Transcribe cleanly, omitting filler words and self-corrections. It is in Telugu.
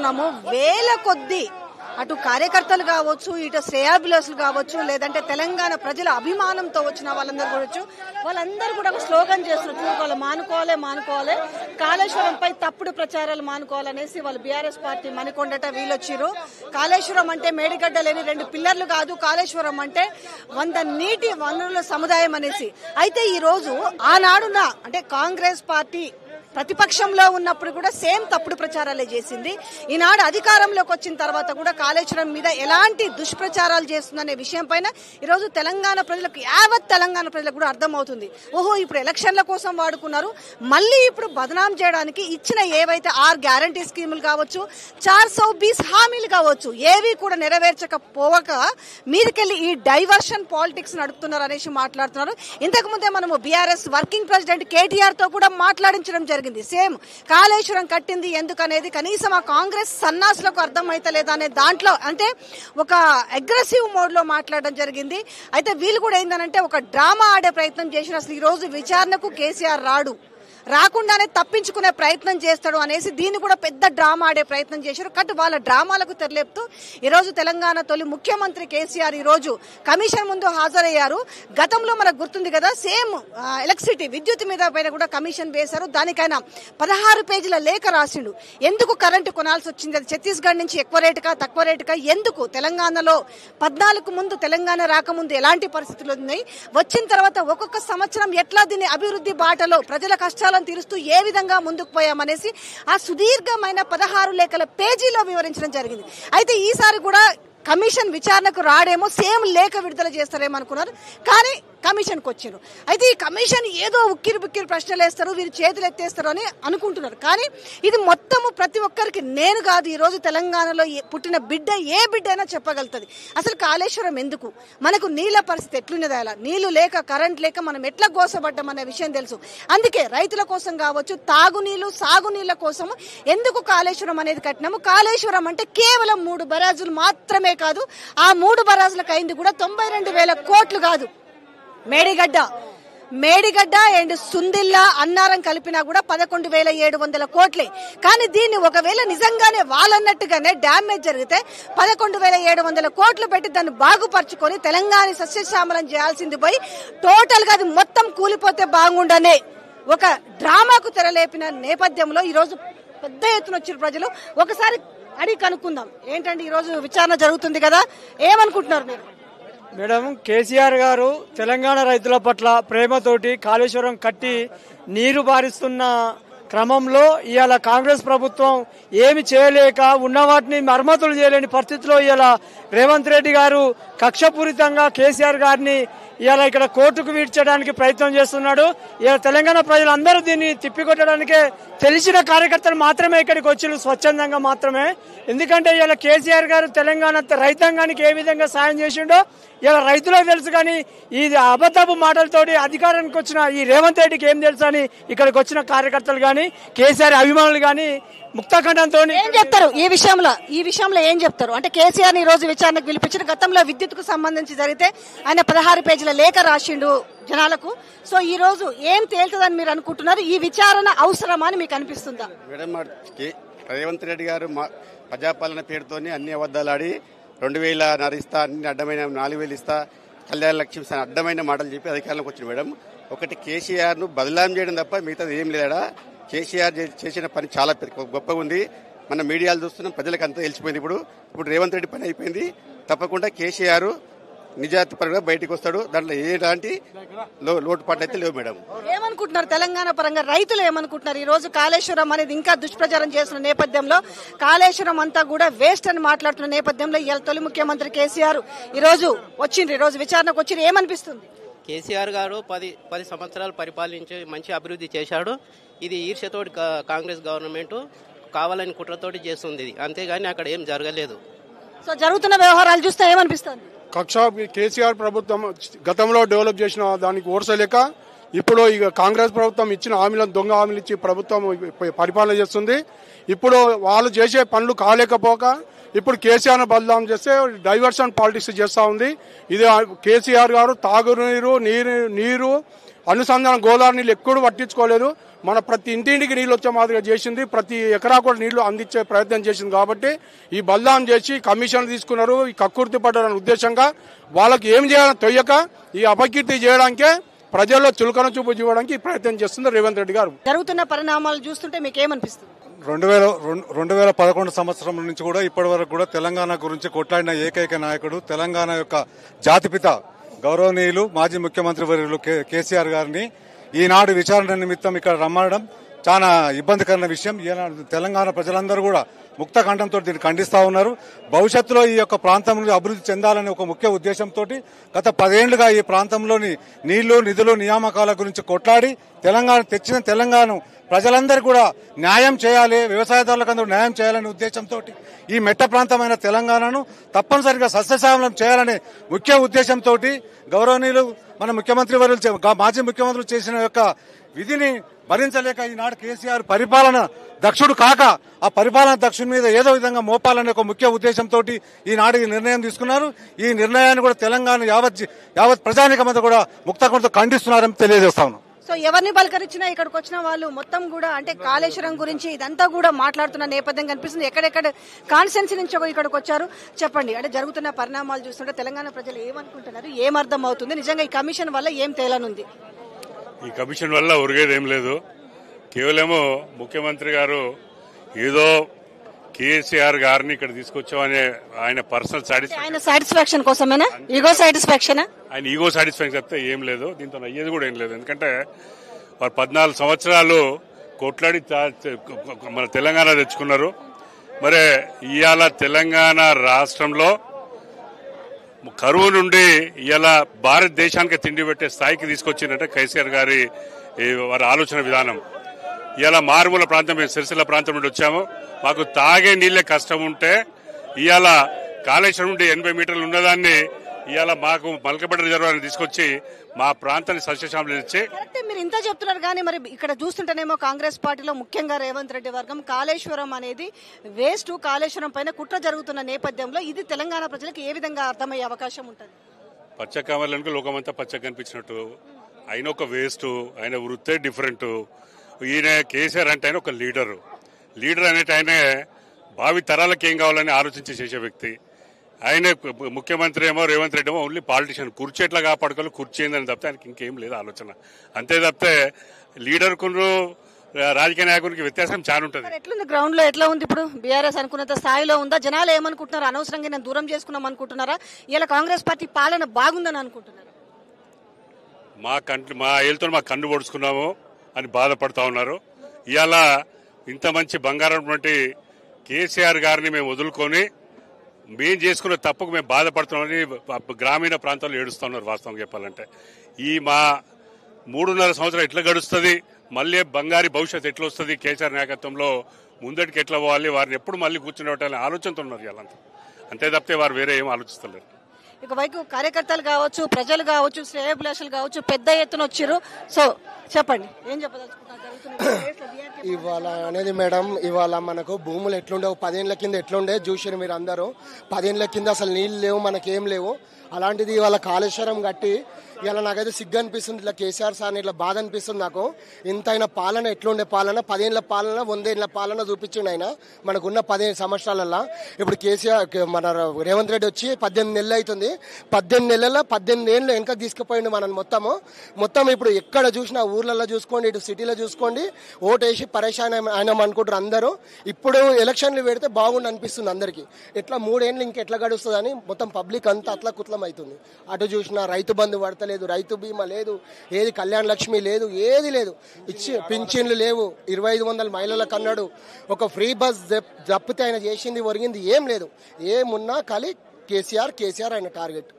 చూస్తున్నాము వేల కొద్ది అటు కార్యకర్తలు కావచ్చు, ఇటు శ్రేయాభిలాషులు కావచ్చు, లేదంటే తెలంగాణ ప్రజల అభిమానంతో వచ్చిన వాళ్ళందరూ కావచ్చు, వాళ్ళందరూ కూడా ఒక స్లోగన్ చేస్తున్నారు, వాళ్ళు మానుకోవాలి కాళేశ్వరంపై తప్పుడు ప్రచారాలు మానుకోవాలనేసి వాళ్ళు బీఆర్ఎస్ పార్టీ మణికొండట వీళ్ళొచ్చిరు. కాళేశ్వరం అంటే మేడిగడ్డ లేని 2 పిల్లర్లు కాదు, కాళేశ్వరం అంటే 100 నీటి వనరుల సముదాయం అనేసి. అయితే ఈ రోజు ఆనాడున అంటే కాంగ్రెస్ పార్టీ ప్రతిపక్షంలో ఉన్నప్పుడు కూడా సేమ్ తప్పుడు ప్రచారాలే చేసింది. ఈనాడు అధికారంలోకి వచ్చిన తర్వాత కూడా కాళేశ్వరం మీద ఎలాంటి దుష్ప్రచారాలు చేస్తుందనే విషయం పైన ఈరోజు తెలంగాణ ప్రజలకు, యావత్ తెలంగాణ ప్రజలకు కూడా అర్థమవుతుంది. ఓహో, ఇప్పుడు ఎలక్షన్ల కోసం వాడుకున్నారు, మళ్ళీ ఇప్పుడు బదనాం చేయడానికి ఇచ్చిన ఏవైతే 6 గ్యారంటీ స్కీములు కావచ్చు, 420 హామీలు కావచ్చు, ఏవి కూడా నెరవేర్చకపోవక మీదకెళ్లి ఈ డైవర్షన్ పాలిటిక్స్ నడుపుతున్నారు అనేసి మాట్లాడుతున్నారు. ఇంతకు ముందే మనము బీఆర్ఎస్ వర్కింగ్ ప్రెసిడెంట్ కేటీఆర్ తో కూడా మాట్లాడించడం జరిగింది. సేమ్ కాళేశ్వరం కట్టింది ఎందుకనేది కనీసం ఆ కాంగ్రెస్ సన్నాసులకు అర్థమైతలేదా అనే దాంట్లో అంటే ఒక అగ్రెసివ్ మోడ్ లో మాట్లాడడం జరిగింది. అయితే వీళ్ళు కూడా ఏందనంటే ఒక డ్రామా ఆడే ప్రయత్నం చేసిన, అసలు ఈ రోజు విచారణకు కేసీఆర్ రాకుండానే తప్పించుకునే ప్రయత్నం చేస్తాడు అనేసి దీన్ని కూడా పెద్ద డ్రామా ఆడే ప్రయత్నం చేశారు. కట్ వాళ్ళ డ్రామాలకు తెరలేపుతూ ఈరోజు తెలంగాణ తొలి ముఖ్యమంత్రి కేసీఆర్ ఈ రోజు కమిషన్ ముందు హాజరయ్యారు. గతంలో మనకు గుర్తుంది కదా, సేమ్ ఎలక్ట్రిసిటీ విద్యుత్ మీద పైన కూడా కమిషన్ వేశారు. దానికైనా 16 పేజీల లేఖ రాసిండు. ఎందుకు కరెంటు కొనాల్సి వచ్చింది, అది ఛత్తీస్గఢ్ నుంచి ఎక్కువ రేటుగా తక్కువ రేటుగా, ఎందుకు తెలంగాణలో 14 ముందు తెలంగాణ రాకముందు ఎలాంటి పరిస్థితులు ఉన్నాయి, వచ్చిన తర్వాత ఒక్కొక్క సంవత్సరం ఎట్లా దీన్ని అభివృద్ధి బాటలో ప్రజల కష్టాలను తీరుస్తూ ఏ విధంగా ముందుకు పోయామనేసి ఆ సుదీర్ఘమైన 16 లేఖల పేజీలో వివరించడం జరిగింది. అయితే ఈసారి కూడా కమిషన్ విచారణకు రాడేమో, సేమ్ లేఖ విడుదల చేస్తారేమో అనుకున్నారు, కానీ కమిషన్కి వచ్చారు. అయితే ఈ కమిషన్ ఏదో ఉక్కిరి బిక్కిరి ప్రశ్నలు వేస్తారు, వీరు చేతులు ఎత్తేస్తారు అని అనుకుంటున్నారు. కానీ ఇది మొత్తము ప్రతి ఒక్కరికి నేను కాదు, ఈ రోజు తెలంగాణలో పుట్టిన బిడ్డ ఏ బిడ్డ అయినా చెప్పగలుగుతుంది. అసలు కాళేశ్వరం ఎందుకు, మనకు నీళ్ళ పరిస్థితి ఎట్లున్నది, అలా నీళ్లు లేక కరెంట్ లేక మనం ఎట్లా గోసపడ్డాం అనే విషయం తెలుసు. అందుకే రైతుల కోసం కావచ్చు, తాగునీళ్లు సాగునీళ్ల కోసం ఎందుకు కాళేశ్వరం అనేది కట్టినాము. కాళేశ్వరం అంటే కేవలం 3 బరాజులు మాత్రమే కాదు, ఆ 3 బరాజులకు అయింది కూడా 92,000 కోట్లు కాదు. మేడిగడ్డ అండ్ సుందిల్లా అన్నారం కలిపినా కూడా 11,700 కోట్లే. కానీ దీన్ని ఒకవేళ నిజంగానే వాళ్ళన్నట్టుగానే డ్యామేజ్ జరిగితే 11,700 కోట్లు పెట్టి దాన్ని బాగుపరుచుకొని తెలంగాణ సస్యశ్యామలం చేయాల్సింది పోయి టోటల్ గా అది మొత్తం కూలిపోతే బాగుండనే ఒక డ్రామాకు తెరలేపిన నేపథ్యంలో ఈ రోజు పెద్ద ఎత్తున వచ్చిన ప్రజలు ఒకసారి అడిగి కనుక్కుందాం. ఏంటంటే ఈ రోజు విచారణ జరుగుతుంది కదా, ఏమనుకుంటున్నారు మీరు? మేడం, కేసీఆర్ గారు తెలంగాణ రైతుల పట్ల ప్రేమతోటి కాళేశ్వరం కట్టి నీరు బారిస్తున్న క్రమంలో ఇవాళ కాంగ్రెస్ ప్రభుత్వం ఏమి చేయలేక ఉన్న వాటిని మరమ్మతులు చేయలేని పరిస్థితిలో ఇవాళ రేవంత్ రెడ్డి గారు కక్షపూరితంగా కేసీఆర్ గారిని ఇవాళ ఇక్కడ కోర్టుకు వీడ్చడానికి ప్రయత్నం చేస్తున్నాడు. ఇవాళ తెలంగాణ ప్రజలందరూ దీన్ని తిప్పికొట్టడానికే తెలిసిన కార్యకర్తలు మాత్రమే ఇక్కడికి వచ్చి స్వచ్ఛందంగా మాత్రమే. ఎందుకంటే ఇవాళ కేసీఆర్ గారు తెలంగాణ రైతాంగానికి ఏ విధంగా సాయం చేసిండో ఇలా రైతులకు తెలుసు. కానీ ఈ అబద్ధపు మాటలతోటి అధికారానికి వచ్చిన ఈ రేవంత్ రెడ్డికి ఏం తెలుసు అని ఇక్కడికి వచ్చిన కార్యకర్తలు గాని కేసీఆర్ అభిమానులు గాని ముక్తఖండంతో ఏం చెప్తారు ఈ విషయంలో ఏం చెప్తారు అంటే కేసీఆర్ ఈ రోజు విచారణకు పిలిపించిన గతంలో విద్యుత్కు సంబంధించి జరిగితే ఆయన 16 పేజీల లేఖ రాసిండు జనాలకు. సో ఈ రోజు ఏం తేలుతుందని మీరు అనుకుంటున్నారు, ఈ విచారణ అవసరమా అని మీకు అనిపిస్తుందా? మేడం, రేవంత్ రెడ్డి గారు ప్రజాపాలన పేరుతోని అన్ని అబద్దాలాడి 2,000 ఇస్తా, అన్ని అడ్డమైన 4,000 ఇస్తా, కళ్యాణ లక్ష్యం అడ్డమైన మాటలు చెప్పి అధికారంలోకి వచ్చింది. మేడం, ఒకటి కేసీఆర్ ను బదలాం చేయడం తప్ప మిగతాది ఏం లేదా. కేసీఆర్ చేసిన పని చాలా గొప్పగా ఉంది. మన మీడియాలు చూస్తున్నాం, ప్రజలకు అంతా తెలిసిపోయింది. ఇప్పుడు రేవంత్ రెడ్డి పని అయిపోయింది. తప్పకుండా కేసీఆర్ నిజాయితీ పరంగా బయటకు వస్తాడు. దాంట్లో ఎలాంటి లోటుపాట్లు అయితే లేవు. మేడం, ఏమనుకుంటున్నారు తెలంగాణ పరంగా రైతులు ఏమనుకుంటున్నారు? ఈ రోజు కాళేశ్వరం అనేది ఇంకా దుష్ప్రచారం చేస్తున్న నేపథ్యంలో, కాళేశ్వరం అంతా కూడా వేస్ట్ అని మాట్లాడుతున్న నేపథ్యంలో ఇవాళ తొలి ముఖ్యమంత్రి కేసీఆర్ ఈ రోజు విచారణకు వచ్చిండ్రు, ఏమనిపిస్తుంది? కేసీఆర్ గారు 10 సంవత్సరాలు పరిపాలించి మంచి అభివృద్ధి చేశాడు. ఇది ఈర్ష్యతోటి కాంగ్రెస్ గవర్నమెంట్ కావాలని కుట్రతోటి చేస్తుంది, అంతేగాని అక్కడ ఏం జరగలేదు. సో జరుగుతున్న వ్యవహారాలు చూస్తే ఏమనిపిస్తుంది? కేసీఆర్ ప్రభుత్వం గతంలో డెవలప్ చేసిన దానికి ఓర్చలేక ఇప్పుడు ఇక కాంగ్రెస్ ప్రభుత్వం ఇచ్చిన హామీలను దొంగ హామీలు ఇచ్చి ప్రభుత్వం పరిపాలన చేస్తుంది. ఇప్పుడు వాళ్ళు చేసే పనులు కాలేకపోక ఇప్పుడు కేసీఆర్ బదలాం చేస్తే డైవర్షన్ పాలిటిక్స్ చేస్తా ఉంది. ఇది కేసీఆర్ గారు తాగునీరు నీరు అనుసంధానం గోదావరి నీళ్ళు ఎక్కడూ పట్టించుకోలేదు. మన ప్రతి ఇంటింటికి నీళ్ళు వచ్చే మాదిరిగా చేసింది. ప్రతి ఎకరా కూడా నీళ్లు అందించే ప్రయత్నం చేసింది. కాబట్టి ఈ బల్దాం చేసి కమిషన్లు తీసుకున్నారు. ఈ కక్కుర్తి పడ్డారనే ఉద్దేశంగా వాళ్ళకి ఏం చేయాలని తొయ్యక ఈ అపకీర్తి చేయడానికే ప్రజల్లో చులకన చూపు చూడడానికి ప్రయత్నం చేస్తుంది రేవంత్ రెడ్డి గారు. జరుగుతున్న పరిణామాలు చూస్తుంటే మీకు ఏమనిపిస్తుంది? 2011 సంవత్సరం నుంచి కూడా ఇప్పటి వరకు కూడా తెలంగాణ గురించి కొట్లాడిన ఏకైక నాయకుడు తెలంగాణ యొక్క జాతిపిత గౌరవనీయులు మాజీ ముఖ్యమంత్రి వర్యులు కేసీఆర్ గారిని ఈనాడు విచారణ నిమిత్తం ఇక్కడ రమ్మనడం చాలా ఇబ్బందికరమైన విషయం. తెలంగాణ ప్రజలందరూ కూడా ముక్త కంఠంతో దీన్ని ఖండిస్తా ఉన్నారు. భవిష్యత్తులో ఈ యొక్క ప్రాంతం అభివృద్ధి చెందాలనే ఒక ముఖ్య ఉద్దేశంతో గత 10 ఏళ్లుగా ఈ ప్రాంతంలోని నీళ్లు నిధులు నియామకాల గురించి కొట్లాడి తెచ్చిన తెలంగాణ ప్రజలందరూ కూడా న్యాయం చేయాలి, వ్యవసాయదారులకు న్యాయం చేయాలనే ఉద్దేశంతో ఈ మెట్ట ప్రాంతమైన తెలంగాణను తప్పనిసరిగా సస్యశ్యామలం చేయాలనే ముఖ్య ఉద్దేశంతో గౌరవనీయులు మన ముఖ్యమంత్రి వర్యులు మాజీ ముఖ్యమంత్రులు చేసిన యొక్క విధిని భరించలేక ఈనాడు కేసీఆర్ పరిపాలన దక్షుడు కాక ఆ పరిపాలన దక్షుడి మీద ఏదో విధంగా మోపాలనే ఒక ముఖ్య ఉద్దేశంతో ఈనాడు ఈ నిర్ణయం తీసుకున్నారు. ఈ నిర్ణయాన్ని కూడా తెలంగాణ యావత్ ప్రజానికమంతా కూడా ముక్తకంతో ఖండిస్తున్నారని తెలియజేస్తా ఉన్నాం. సో ఎవరిని పలకరించినా ఇక్కడికి వచ్చిన వాళ్ళు మొత్తం కూడా అంటే కాళేశ్వరం గురించి ఇదంతా కూడా మాట్లాడుతున్న నేపథ్యం కనిపిస్తుంది. ఎక్కడెక్కడ కాన్స్టెన్సీ నుంచి ఇక్కడికి వచ్చారు చెప్పండి. అంటే జరుగుతున్న పరిణామాలు చూస్తుంటే తెలంగాణ ప్రజలు ఏమనుకుంటున్నారు, ఏమర్థం అవుతుంది, నిజంగా ఈ కమిషన్ వల్ల ఏం తేలనుంది? ఈ కమిషన్ వల్ల ఉరిగేది ఏం లేదు. కేవలము ముఖ్యమంత్రి గారు ఏదో కేసీఆర్ గారిని ఇక్కడ తీసుకొచ్చామనే ఆయన పర్సనల్ సాటిస్ఫాక్షన్ కోసమేనా? Ego satisfaction? ఆయన ఈగో సాటిస్ఫాక్షన్ చెప్తే ఏం లేదు, దీంతో అయ్యేది కూడా ఏం లేదు. ఎందుకంటే వారు 14 సంవత్సరాలు కొట్లాడి మన తెలంగాణ తెచ్చుకున్నారు. మరి ఇవాళ తెలంగాణ రాష్ట్రంలో కరువు నుండి ఇలా భారతదేశానికి తిండి పెట్టే స్థాయికి తీసుకొచ్చిందంటే కేసీఆర్ గారి వారి ఆలోచన విధానం. ఇలా మారుమూల ప్రాంతం, మేము సిరిసిల్ల ప్రాంతం నుండి వచ్చాము. మాకు తాగే నీళ్లే కష్టం ఉంటే ఇవాళ కాళేశ్వరం నుండి 80 మీటర్లు ఉన్నదాన్ని ఇవాళ మాకు మల్కపేట రిజర్వాయర్ తీసుకొచ్చి మా ప్రాంతాన్ని సస్యశ్యామలం ఇచ్చి. మీరు ఇంత చెప్తున్నారు కానీ మరి ఇక్కడ చూస్తుంటేనేమో కాంగ్రెస్ పార్టీలో ముఖ్యంగా రేవంత్ రెడ్డి వర్గం కాళేశ్వరం అనేది వేస్ట్, కాళేశ్వరం పైన కుట్ర జరుగుతున్న నేపథ్యంలో ఇది తెలంగాణ ప్రజలకు ఏ విధంగా అర్థమయ్యే అవకాశం ఉంటుంది? పచ్చకామర్లకు లోకమంతా పచ్చగా కనిపించినట్టు ఆయన ఒక వేస్ట్, ఆయన వృత్తే డిఫరెంట్. ఈయన కేసీఆర్ అంటే ఆయన ఒక లీడర్ అనేటి ఆయన భావి తరాలకు ఏం కావాలని ఆలోచించి చేసే వ్యక్తి. ఆయన ముఖ్యమంత్రి ఏమో రేవంత్ రెడ్డి ఏమో ఓన్లీ పాలిటిషియన్, కుర్చీ ఎట్లా కాపాడుకోవాలి, కుర్చీ ఏందని తప్పితే ఆయనకి ఇంకేం లేదు ఆలోచన. అంతే తప్పితే లీడర్కు రాజకీయ నాయకునికి వ్యత్యాసం చాలా ఉంటుంది. ఎట్లుంది గ్రౌండ్ లో, ఎట్లా ఉంది ఇప్పుడు? బీఆర్ఎస్ అనుకున్నంత స్థాయిలో ఉందా? జనాలు ఏమనుకుంటున్నారు? అనవసరంగా నేను దూరం చేసుకున్నాం అనుకుంటున్నారా? ఇలా కాంగ్రెస్ పార్టీ పాలన బాగుందని అనుకుంటున్నారు? మా ఏళ్ళతో మా కన్ను పొడుచుకున్నాము అని బాధపడతా ఉన్నారు. ఇవాళ ఇంత మంచి బంగారం కేసీఆర్ గారిని మేము వదులుకొని మేము చేసుకున్న తప్పుకు మేము బాధపడుతున్నామని గ్రామీణ ప్రాంతాల్లో ఏడుస్తూ ఉన్నారు. వాస్తవంగా చెప్పాలంటే ఈ మా 3.5 సంవత్సరాలు ఎట్లా గడుస్తుంది, మళ్ళీ బంగారు భవిష్యత్తు ఎట్లా వస్తుంది, కేసీఆర్ నాయకత్వంలో ముందటికి ఎట్లా పోవాలి, వారిని ఎప్పుడు మళ్ళీ కూర్చునేవాళ్ళని ఆలోచనతో ఉన్నారు ఇవాళంతా. అంతే తప్పితే వారు వేరే ఏం ఆలోచిస్తలేరు. ఇకవైపు కార్యకర్తలు కావచ్చు, ప్రజలు కావచ్చు, శ్రేయోభిలాషులు కావచ్చు పెద్ద ఎత్తున వచ్చారు. సో చెప్పండి, ఏం చెప్పదలుచుకుంటున్నారు? ఇవాళ అనేది మేడం, ఇవాళ మనకు భూములు ఎట్లుండేవు, 10 ఏళ్ల కింద ఎట్లుండే చూసారు మీరు అందరూ. 10 ఏళ్ల కింద అసలు నీళ్ళు లేవు, మనకేం లేవు. అలాంటిది ఇవాళ కాళేశ్వరం కట్టి ఇలా నాకైతే సిగ్గు అనిపిస్తుంది. ఇట్లా కేసీఆర్ సార్ ఇట్లా బాధ అనిపిస్తుంది నాకు. ఇంతైనా పాలన ఎట్లుండే పాలన, 10 ఏళ్ల పాలన, 100 ఏళ్ల పాలన చూపించిండు ఆయన మనకున్న 15 సంవత్సరాలలో. ఇప్పుడు కేసీఆర్ మన రేవంత్ రెడ్డి వచ్చి 18 నెలలు అవుతుంది. 18 నెలల్లో 18 ఏళ్ళు వెనక తీసుకుపోయిండు మనం మొత్తం. ఇప్పుడు ఎక్కడ చూసినా ఊర్లలో చూసుకోండి, ఇటు సిటీలో చూసుకోండి, ఓటేసి పరేషాన్ ఆయన అనుకుంటారు అందరూ. ఇప్పుడు ఎలక్షన్లు పెడితే బాగుండి అనిపిస్తుంది అందరికి. ఎట్లా 3 ఏళ్ళు ఇంకెట్లా గడుస్తుంది అని మొత్తం పబ్లిక్ అంతా అట్లా కుట్లం అవుతుంది. అటు చూసినా రైతు బంధు పడతలేదు, రైతు బీమా లేదు, ఏది కళ్యాణ లక్ష్మి లేదు, ఏది లేదు. ఇచ్చి పింఛన్లు లేవు, 2500 మహిళలకు అన్నాడు. ఒక ఫ్రీ బస్ తప్పితే ఆయన చేసింది ఒరిగింది ఏం లేదు. ఏమున్నా ఖాళీ కేసీఆర్ ఆయన టార్గెట్.